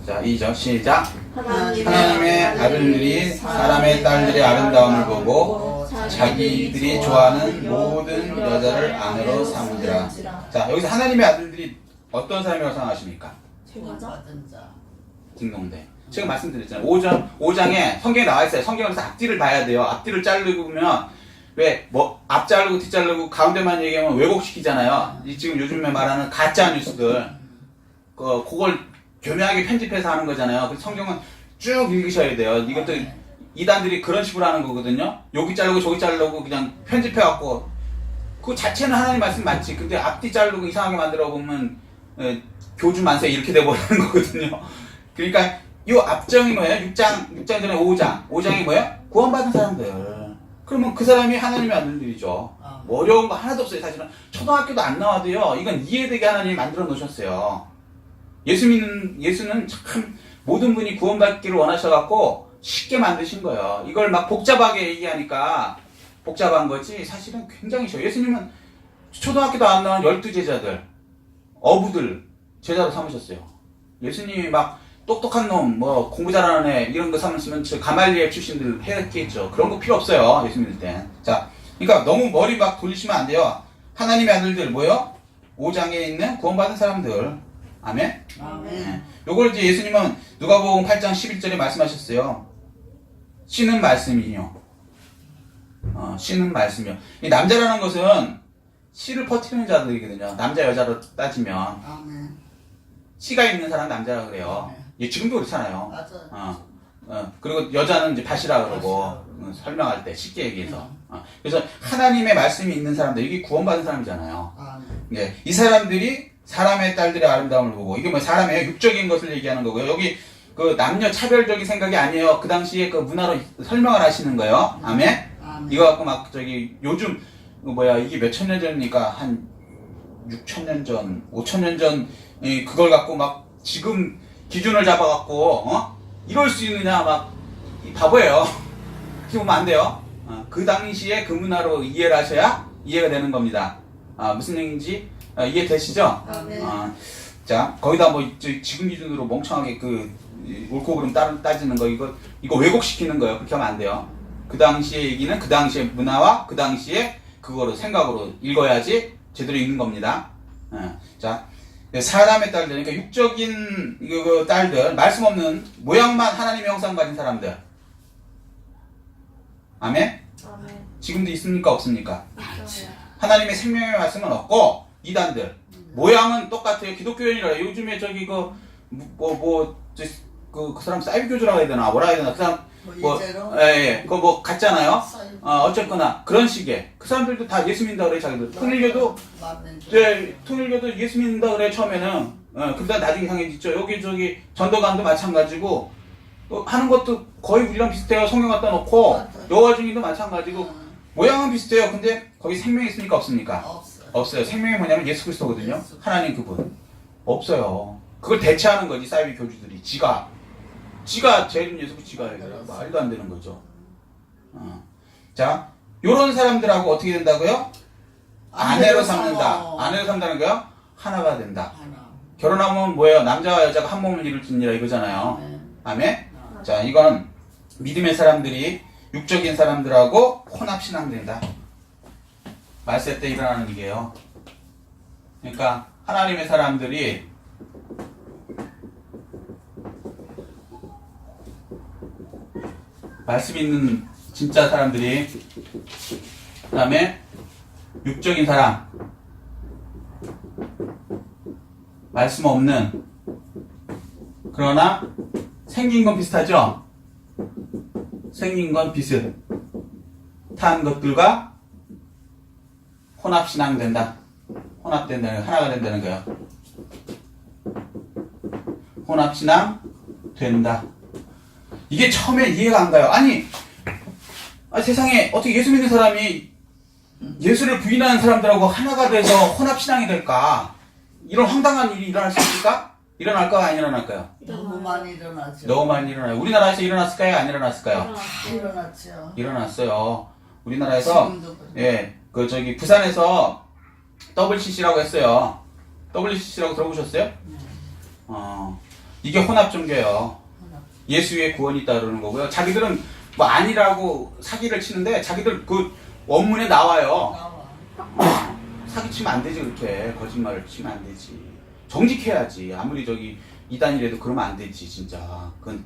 자, 2절 시작. 하나님의 아들들이 사람의 딸들의 아름다움을 보고 자기들이 좋아하는 모든 여자를 아내로 삼으리라. 자, 여기서 하나님의 아들들이 어떤 사람이라고 생각하십니까? 딩동대. 제가 말씀드렸잖아요. 5장에 성경에 나와 있어요. 성경에서 앞뒤를 봐야 돼요. 앞뒤를 자르고 보면 앞 자르고 뒤 자르고 가운데만 얘기하면 왜곡시키잖아요. 지금 요즘에 말하는 가짜 뉴스들. 그걸 교묘하게 편집해서 하는 거잖아요. 그래서 성경은 쭉 읽으셔야 돼요. 이것도 이단들이 그런 식으로 하는 거거든요. 여기 자르고 저기 자르고 그냥 편집해갖고 그 자체는 하나님 말씀 맞지. 근데 앞뒤 자르고 이상하게 만들어 보면 교주 만세 이렇게 돼버리는 거거든요. 그러니까 이 앞장이 뭐예요? 6장 전에 5장이 뭐예요? 구원받은 사람들. 그러면 그 사람이 하나님의 아들들이죠. 뭐 어려운 거 하나도 없어요. 사실은 초등학교도 안 나와도요. 이건 이해되게 하나님이 만들어 놓으셨어요. 예수는 참 모든 분이 구원받기를 원하셔갖고 쉽게 만드신 거예요. 이걸 막 복잡하게 얘기하니까 복잡한 거지 사실은 굉장히 쉬워요. 예수님은 초등학교도 안 나온 12제자들, 어부들 제자로 삼으셨어요. 예수님이 막 똑똑한 놈, 뭐 공부 잘하는 애 이런 거 삼으시면 저 가말리엘 출신들 했겠죠. 그런 거 필요 없어요. 예수 믿을 땐. 자, 그러니까 너무 머리 막 돌리시면 안 돼요. 하나님의 아들들 뭐요? 5장에 있는 구원받은 사람들. 아멘? 아멘. 요걸 이제 예수님은 누가복음 8장 11절에 말씀하셨어요. 씨는 말씀이요. 씨는 말씀이요. 이 남자라는 것은 씨를 퍼뜨리는 자들이거든요. 남자 여자로 따지면 아멘. 씨가 있는 사람 남자라 그래요. 예, 지금도 그렇잖아요. 맞아요. 그리고 여자는 이제 밭이라 그러고 설명할 때 쉽게 얘기해서. 그래서 하나님의 말씀이 있는 사람들, 이게 구원받은 사람이잖아요. 아멘. 예, 이 사람들이 사람의 딸들의 아름다움을 보고, 이게 뭐 사람의 육적인 것을 얘기하는 거고요. 여기 그 남녀 차별적인 생각이 아니에요. 그 당시에 그 문화로 설명을 하시는 거예요. 아멘? 아멘. 이거 갖고 막 요즘 이게 몇천 년 전이니까 한 6천 년 전, 5천 년 전 그걸 갖고 막 지금 기준을 잡아갖고 이럴 수 있느냐 막 바보예요. 그렇게 보면 안 돼요. 그 당시에 그 문화로 이해를 하셔야 이해가 되는 겁니다. 무슨 얘기인지 이해되시죠? 네. 자, 거기다 뭐 지금 기준으로 멍청하게 옳고 그름 따지는 거 이거 왜곡시키는 거예요. 그렇게 하면 안 돼요. 그 당시의 얘기는 그 당시의 문화와 그 당시의 그거로 생각으로 읽어야지 제대로 읽는 겁니다. 자, 사람의 딸들, 그러니까 육적인 그 딸들, 말씀 없는 모양만 하나님의 형상 가진 사람들. 아멘? 아멘. 지금도 있습니까? 없습니까? 있어요. 하나님의 생명의 말씀은 없고 이단들 모양은 똑같아요. 기독교인이라 요즘에 그 사람 사이비교주라고 해야 되나 뭐라 해야 되나 그 사람 이제로 그거 뭐 같잖아요. 어쨌거나 그런 식의 그 사람들도 다 예수 믿는다 그래. 자기들 통일교도 통일교도 예수 믿는다 그래 처음에는. 그러다 나중에 이상해지죠. 여기 전도관도 마찬가지고 하는 것도 거의 우리랑 비슷해요. 성경 갖다 놓고 맞아요. 여호와 증인도 마찬가지고 모양은 비슷해요. 근데 거기 생명이 있습니까? 없습니까? 없어요. 없어요. 생명이 뭐냐면 예수 그리스도거든요. 예수. 하나님 그분. 없어요. 그걸 대체하는 거지 사이비 교주들이. 지가 제일 예수 지가 해요. 말도 안 되는 거죠. 자, 요런 사람들하고 어떻게 된다고요? 아내로 삼는다. 아내로 삼다는 거요? 하나가 된다. 하나. 결혼하면 뭐예요? 남자와 여자가 한 몸을 이룰지니라 이거잖아요. 아멘? 자, 이건 믿음의 사람들이 육적인 사람들하고 혼합신앙된다. 말세 때 일어나는 일이에요. 그러니까 하나님의 사람들이 말씀 있는 진짜 사람들이 그 다음에 육적인 사람 말씀 없는 그러나 생긴 건 비슷하죠? 생긴 건 비슷한 것들과 혼합신앙 된다. 혼합된다는 거, 하나가 된다는 거예요. 혼합신앙 된다. 이게 처음에 이해가 안 가요. 아니 세상에 어떻게 예수 믿는 사람이 예수를 부인하는 사람들하고 하나가 돼서 혼합신앙이 될까? 이런 황당한 일이 일어날 수 있을까? 일어날까요? 안 일어날까요? 너무 많이 일어나죠. 너무 많이 일어나요. 우리나라에서 일어났을까요? 안 일어났을까요? 일어났죠. 일어났어요. 우리나라에서 지금도 부산에서 WCC라고 했어요. WCC라고 들어보셨어요? 이게 혼합 종교예요. 예수의 구원이 있다 그러는 거고요. 자기들은 뭐 아니라고 사기를 치는데 자기들 그 원문에 나와요. 나와. 사기 치면 안 되지. 그렇게 거짓말을 치면 안 되지. 정직해야지. 아무리 이단이라도 그러면 안 되지. 진짜 그건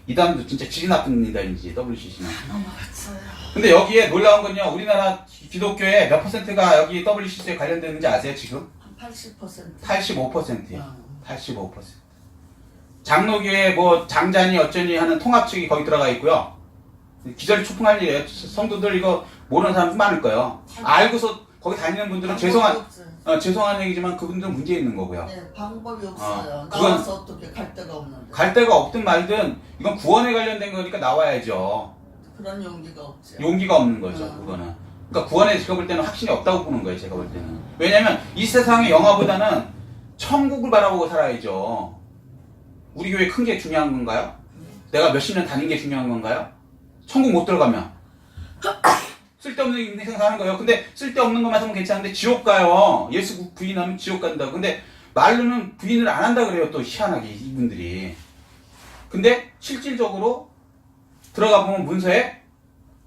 이단도 진짜 질이 나쁜 이단이지. WCC는. 맞아요. 근데 여기에 놀라운 건요. 우리나라 기독교의 몇 %가 여기 WCC에 관련되는지 아세요? 지금? 한 80%. 85%예요. 85%. 장로교에 뭐 장자니 어쩌니 하는 통합 측이 거기 들어가 있고요. 기절이 초풍할 일이에요. 성도들 이거 모르는 사람도 많을 거예요. 알고서 거기 다니는 분들은 죄송한 얘기지만 그분들은 문제 있는 거고요. 네, 방법이 없어요. 그건 나와서 어떻게 갈 데가 없는데. 갈 데가 없든 말든 이건 구원에 관련된 거니까 나와야죠. 그런 용기가 없죠. 용기가 없는 거죠. 그거는. 그러니까 구원에 제가 볼 때는 확신이 없다고 보는 거예요. 제가 볼 때는. 왜냐면 이 세상의 영화보다는 천국을 바라보고 살아야죠. 우리 교회 큰 게 중요한 건가요? 내가 몇십 년 다닌 게 중요한 건가요? 천국 못 들어가면 쓸데없는 인생 사는 거예요. 근데 쓸데없는 것만 하면 괜찮은데 지옥 가요. 예수 부인하면 지옥 간다고. 근데 말로는 부인을 안 한다 그래요. 또 희한하게 이분들이. 근데 실질적으로 들어가 보면 문서에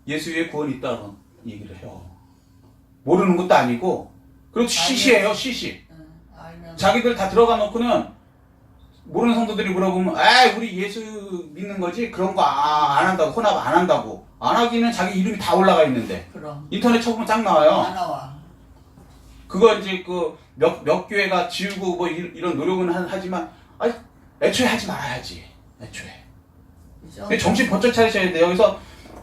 예수의 구원이 있다고 얘기를 해요. 모르는 것도 아니고. 그리고 시시해요. 시시. 자기들 다 들어가 놓고는 모르는 성도들이 물어보면 우리 예수 믿는 거지 그런 거 안 한다고. 혼합 안 한다고. 안 하기는 자기 이름이 다 올라가 있는데. 그럼. 인터넷 쳐보면 쫙 나와요. 안 나와. 그거 이제 몇 교회가 지우고 뭐 이런 노력은 하지만 애초에 하지 말아야지. 애초에. 정신 번쩍 차리셔야 돼요. 그래서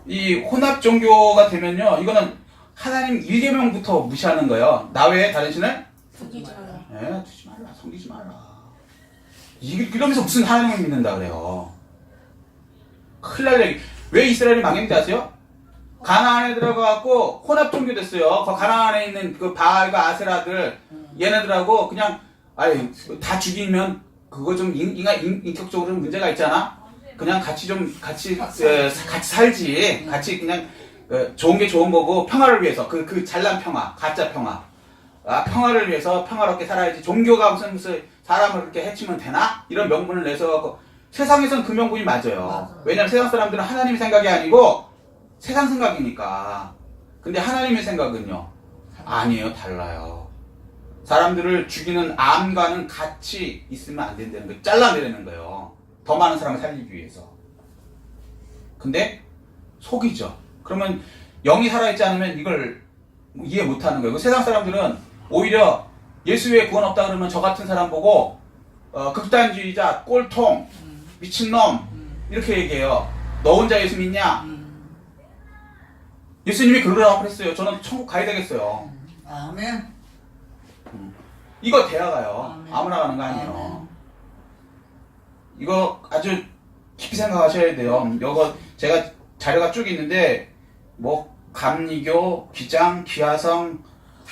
이 혼합 종교가 되면요. 이거는 하나님 1계명부터 무시하는 거예요. 나 외에 다른 신을 두지 마라. 두지 말라. 섬기지 마라. 이러면서 무슨 하나님을 믿는다 그래요. 큰일 날 얘기. 왜 이스라엘이 망했는지 아세요? 가나안에 들어가갖고 혼합 종교 됐어요. 그 가나안에 있는 그 바알과 아세라들 얘네들하고 그냥 아니 다 죽이면 그거 좀 인격적으로 좀 문제가 있잖아. 그냥 같이 살지. 같이 그냥 좋은 게 좋은 거고 평화를 위해서 그 잘난 평화, 가짜 평화. 평화를 위해서 평화롭게 살아야지. 종교가 무슨 사람을 그렇게 해치면 되나? 이런 명분을 내서 세상에선 그 명분이 맞아요. 왜냐면 세상 사람들은 하나님의 생각이 아니고 세상 생각이니까. 근데 하나님의 생각은요? 아니에요. 달라요. 사람들을 죽이는 암과는 같이 있으면 안 된다는 거예요. 잘라내려는 거예요. 더 많은 사람을 살리기 위해서. 근데 속이죠. 그러면 영이 살아있지 않으면 이걸 이해 못하는 거예요. 세상 사람들은 오히려 예수 외에 구원 없다 그러면 저 같은 사람 보고 극단주의자, 꼴통, 미친놈 이렇게 얘기해요. 너 혼자 예수 믿냐? 예수님이 그러라고 그랬어요. 저는 천국 가야 되겠어요. 아멘. 이거 대화가요. 아멘. 아무나 가는 거 아니에요. 아멘. 이거 아주 깊이 생각하셔야 돼요. 이거 제가 자료가 쭉 있는데 뭐 감리교, 기장, 기화성,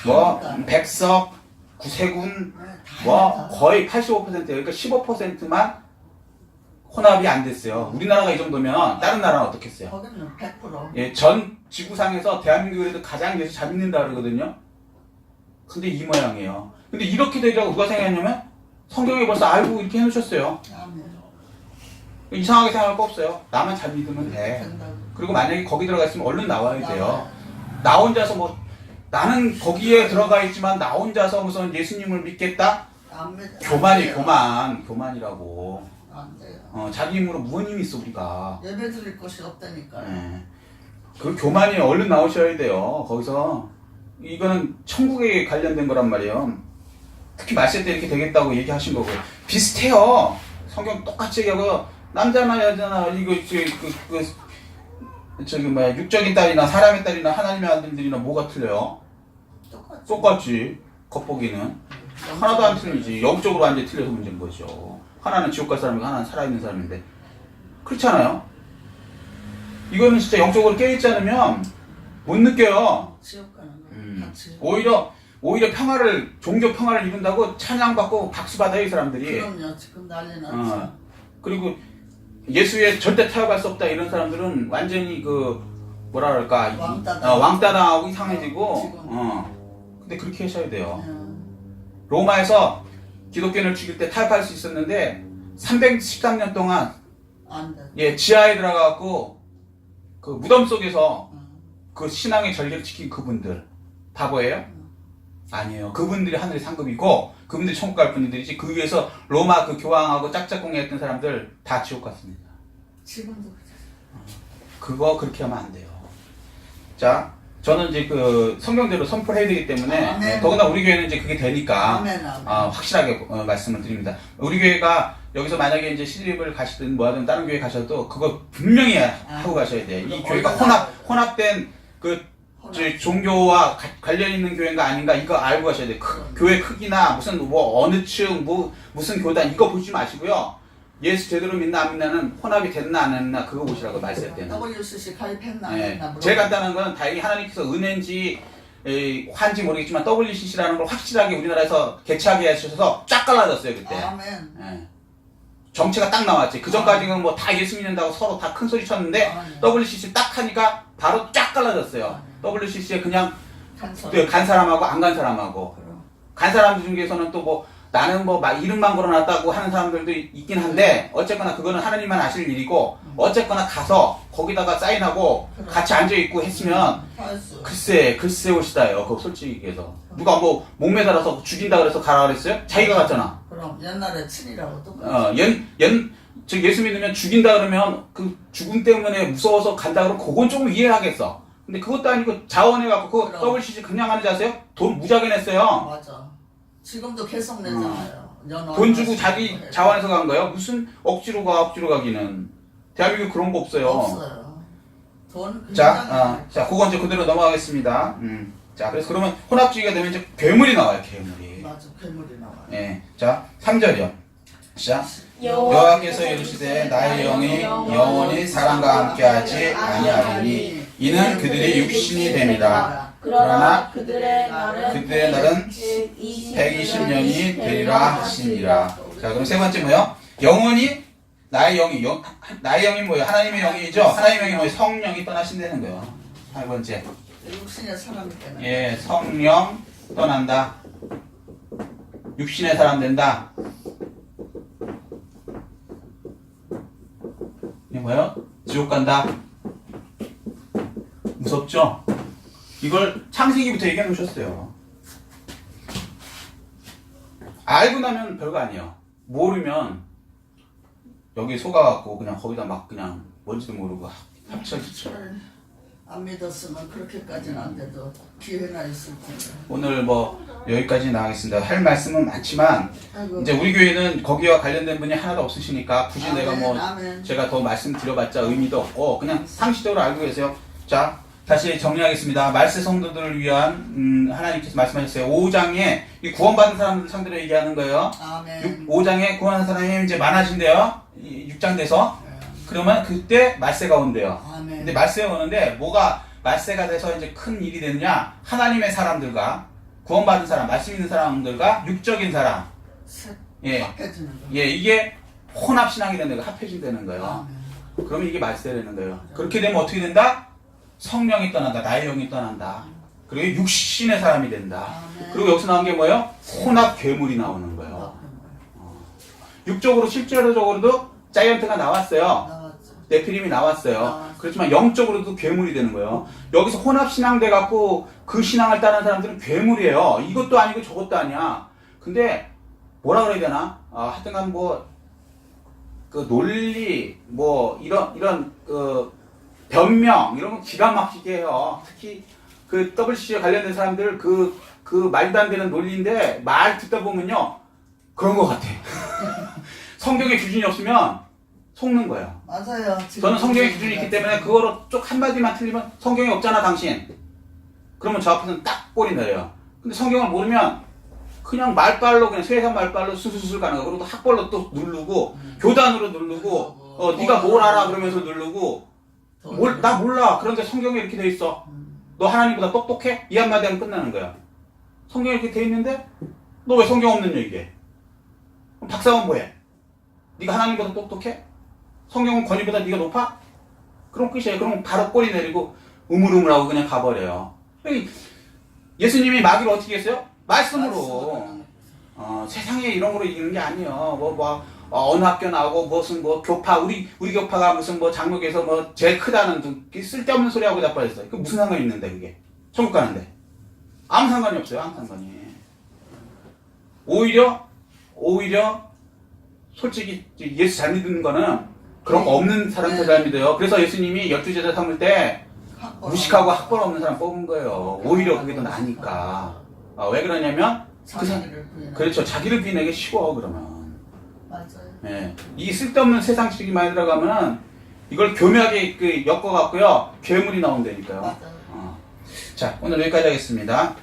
뭐 백석, 구세군 뭐 거의 85% 그러니까 15%만 혼합이 안 됐어요. 우리나라가 이 정도면 다른 나라는 어떻겠어요? 거기는 100%. 예, 전 지구상에서 대한민국에도 가장 예수 잘 믿는다 그러거든요. 근데 이 모양이에요. 근데 이렇게 되리라고 누가 생각했냐면 성경에 벌써 알고 이렇게 해놓으셨어요. 아멘. 이상하게 생각할 거 없어요. 나만 잘 믿으면 돼. 된다고. 그리고 만약에 거기 들어가 있으면 얼른 나와야 돼요. 나 혼자서 뭐 나는 거기에 들어가 있지만 나 혼자서 무슨 예수님을 믿겠다? 안 믿- 교만이 안 돼요. 교만이라고. 안 돼요. 자기 힘으로 무슨 힘이 있어 우리가. 예배 드릴 것이 없다니까요. 예. 그 교만이 얼른 나오셔야 돼요. 거기서 이거는 천국에 관련된 거란 말이에요. 특히 말세 때 이렇게 되겠다고 얘기하신 거고 비슷해요. 성경 똑같이 얘기하고 남자나 여자나 이거 저기 뭐야 육적인 딸이나 사람의 딸이나 하나님의 아들들이나 뭐가 틀려요? 똑같이. 똑같지. 겉보기는 하나도 안 틀리지. 영적으로 완전히 틀려서 문제인 거죠. 하나는 지옥 갈 사람이고 하나는 살아있는 사람인데 그렇잖아요. 이거는 진짜 영적으로 깨있지 않으면 못 느껴요. 지옥 가는 거 같이. 오히려 평화를 종교 평화를 이룬다고 찬양받고 박수 받아요 이 사람들이. 그럼요. 지금 난리 났죠. 그리고 예수에 절대 타협할 수 없다 이런 사람들은 완전히 그 뭐라 그럴까 왕따당하고 이상해지고. 지금. 근데 그렇게 하셔야 돼요. 로마에서 기독교인을 죽일 때 타협할 수 있었는데 313년 동안 안 돼. 예 지하에 들어가갖고 그 무덤 속에서 그 신앙의 절개를 지킨 그분들 바보예요? 아니에요. 그분들이 하늘의 상급이고 그분들이 천국 갈 분들이지 그 위에서 로마 그 교황하고 짝짝꿍했던 사람들 다 지옥 갔습니다. 지금도 그래. 그거 그렇게 하면 안 돼요. 자, 저는 이제 그 성경대로 선포를 해야 되기 때문에 아멘. 더구나 우리 교회는 이제 그게 되니까 아멘, 아멘. 확실하게 말씀을 드립니다. 우리 교회가 여기서 만약에 이제 시립을 가시든 뭐하든 다른 교회 가셔도 그거 분명히 하고 가셔야 돼요. 이 교회가 혼합된 그 종교와 관련 있는 교회인가 아닌가 이거 알고 가셔야 돼요. 교회 크기나 무슨 뭐 어느 층 무슨 교단 이거 보지 마시고요. 예수 제대로 믿나 안 믿나는 혼합이 됐나 안 했나 그거 보시라고 말씀할 때는. WCC 가입했나 안 네. 했나 물어봐. 제일 간단한 건 다행히 하나님께서 은혜인지 환지 모르겠지만 WCC라는 걸 확실하게 우리나라에서 개최하게 하셔서 쫙 갈라졌어요 그때. 아멘. 네. 정체가 딱 나왔지. 그 전까지는 뭐 다 예수 믿는다고 서로 다 큰 소리 쳤는데 아멘. WCC 딱 하니까 바로 쫙 갈라졌어요. WCC에 그냥 간섭. 간 사람하고 안 간 사람하고 그럼. 간 사람들 중에서는 또 뭐 나는 뭐 막 이름만 걸어놨다고 하는 사람들도 있긴 한데 어쨌거나 그거는 하나님만 아실 일이고 어쨌거나 가서 거기다가 사인하고 같이 앉아있고 했으면 할수. 글쎄 오시다요. 그거 솔직히 얘기해서 누가 뭐 목매달아서 죽인다 그래서 가라 그랬어요? 자기가 갔잖아. 그럼 옛날에 친이라고 똑같이. 즉 예수 믿으면 죽인다 그러면 그 죽음 때문에 무서워서 간다 그러면 그건 조금 이해하겠어. 근데 그것도 아니고 자원해갖고 그거 그럼. WCC 그냥 하는 자세요? 돈 무지하게 냈어요. 맞아. 지금도 계속 내잖아요. 돈 주고 자기 자원해서 간 거예요? 무슨 억지로 가기는. 대한민국 그런 거 없어요. 없어요. 돈 자, 그건 이제 그대로 넘어가겠습니다. 자, 그래서 그러면 혼합주의가 되면 이제 괴물이 나와요, 괴물이. 맞아. 괴물이 나와요. 예. 자, 3절이요. 시작. 여호와께서 이르시되 나의 영이 영원히 사람과 함께하지 아니하리니 이는 그들이 육신이 됨이라. 그러나 그들의 날은 그들의 날은 즉 120년이 되리라 하시니라. 자, 그럼 세 번째 뭐요? 영원히 나의 영이 나의 영이 뭐예요? 하나님의 영이죠. 하나님의 영이 뭐예요? 성령이 떠나신다는 거예요. 세 번째. 육신의 사람이 때문에. 예, 성령 떠난다. 육신의 사람 된다. 이게 뭐예요? 지옥 간다. 무섭죠? 이걸 창세기부터 얘기해 놓으셨어요. 알고 나면 별거 아니에요. 모르면 여기 속아갖고 그냥 거기다 막 그냥 뭔지도 모르고 합쳐지죠. 안 믿었으면 그렇게까지는 안 돼도 기회나 있을 텐데. 오늘 뭐 여기까지 나가겠습니다. 할 말씀은 많지만 아이고. 이제 우리 교회는 거기와 관련된 분이 하나도 없으시니까 굳이 아멘, 내가 뭐 아멘. 제가 더 말씀드려봤자 의미도 없고 그냥 상식적으로 알고 계세요. 자, 다시 정리하겠습니다. 말세 성도들을 위한 하나님께서 말씀하셨어요. 5장에 이 구원받은 사람들 상대로 얘기하는 거예요. 아멘. 5장에 구원한 사람이 이제 많아진대요. 6장 돼서. 그러면 그때 말세가 온대요. 아멘. 근데 말세가 오는데 뭐가 말세가 돼서 이제 큰 일이 되느냐? 하나님의 사람들과 구원받은 사람, 말씀 있는 사람들과 육적인 사람. 예. 바뀌어지는 거. 예, 이게 혼합신앙이 되는 거예요. 합해진다는 거예요. 아멘. 그러면 이게 말세되는 거예요. 그렇게 되면 어떻게 된다? 성령이 떠난다. 나의 영이 떠난다. 그리고 육신의 사람이 된다. 아멘. 그리고 여기서 나온 게 뭐예요? 혼합 괴물이 나오는 거예요. 육적으로 실제로적으로도 자이언트가 나왔어요. 나왔죠. 네피림이 나왔어요. 그렇지만 영적으로도 괴물이 되는 거예요. 여기서 혼합신앙 돼갖고 그 신앙을 따르는 사람들은 괴물이에요. 이것도 아니고 저것도 아니야. 근데 뭐라 그래야 되나? 하여튼간 뭐 그 논리 뭐 이런 그 변명 이런 거 기가 막히게 해요. 특히 그 WCC에 관련된 사람들 그 말도 안 되는 논리인데 말 듣다 보면요 그런 것 같아. 성경에 기준이 없으면 속는 거예요. 맞아요. 저는 성경의 기준이 있기 때문에 그거로 쪽 한마디만 틀리면 성경이 없잖아 당신. 그러면 저 앞에서는 딱 꼬리 내려요. 근데 성경을 모르면 그냥 말빨로 그냥 세상 말빨로 수술술 가는 거. 그리고 학벌로 또 누르고 교단으로 누르고 네가 뭘 알아 그러면서 누르고 나 몰라. 그런데 성경에 이렇게 돼 있어. 너 하나님보다 똑똑해? 이 한마디 하면 끝나는 거야. 성경에 이렇게 돼 있는데 너 왜 성경 없는 얘기해? 그럼 박사원 뭐해? 네가 하나님보다 똑똑해? 성경은 권위보다 네가 높아? 그럼 끝이에요. 그럼 바로 꼬리 내리고 우물우물하고 그냥 가버려요. 예수님이 마귀를 어떻게 했어요? 말씀으로. 세상에 이런 거로 이기는 게 아니에요. 어느 학교 나오고 무슨 뭐 교파 우리 교파가 무슨 뭐 장로교에서 뭐 제일 크다는 쓸데없는 소리 하고 자빠졌어요. 그 무슨 상관이 있는데 그게 천국 가는데 아무 상관이 없어요. 아무 상관이. 오히려 솔직히 예수 잘 믿는 거는 그런 거 없는 사람들 잘 믿어요. 그래서 예수님이 12제자 삼을 때 무식하고 학벌 없는 사람 뽑은 거예요. 오히려 그게 더 나으니까. 왜 그러냐면 그렇죠. 자기를 부인하기 쉬워 그러면. 맞아요. 예. 이 쓸데없는 세상식이 많이 들어가면 이걸 교묘하게 엮어갖고요 괴물이 나온다니까요. 맞아요. 자, 오늘 여기까지 하겠습니다.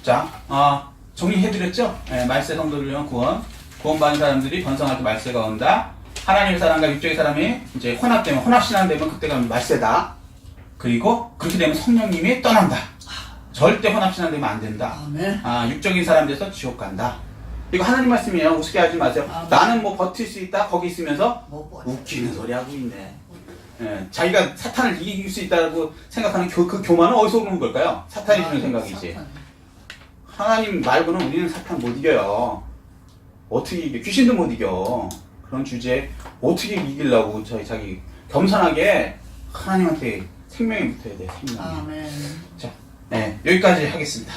자, 정리해드렸죠? 예, 말세 성도를 위한 구원받은 사람들이 번성할 때 말세가 온다. 하나님의 사람과 육적의 사람이 이제 혼합되면 혼합신앙 되면 그때가 말세다. 그리고 그렇게 되면 성령님이 떠난다. 절대 혼합신앙 되면 안 된다. 아멘. 육적인 사람 돼서 지옥 간다. 이거 하나님 말씀이에요. 우습게 하지 마세요. 아멘. 나는 뭐 버틸 수 있다. 거기 있으면서 못 버텨. 웃기는 소리 하고 있네. 예, 자기가 사탄을 이길 수 있다고 생각하는 그 교만은 어디서 오는 걸까요? 사탄이 주는 생각이지. 사탄. 하나님 말고는 우리는 사탄 못 이겨요. 어떻게 이겨? 귀신도 못 이겨. 그런 주제에 어떻게 이기려고 자기 겸손하게 하나님한테 생명이 붙어야 돼. 생명이. 아멘. 자, 네, 여기까지 하겠습니다.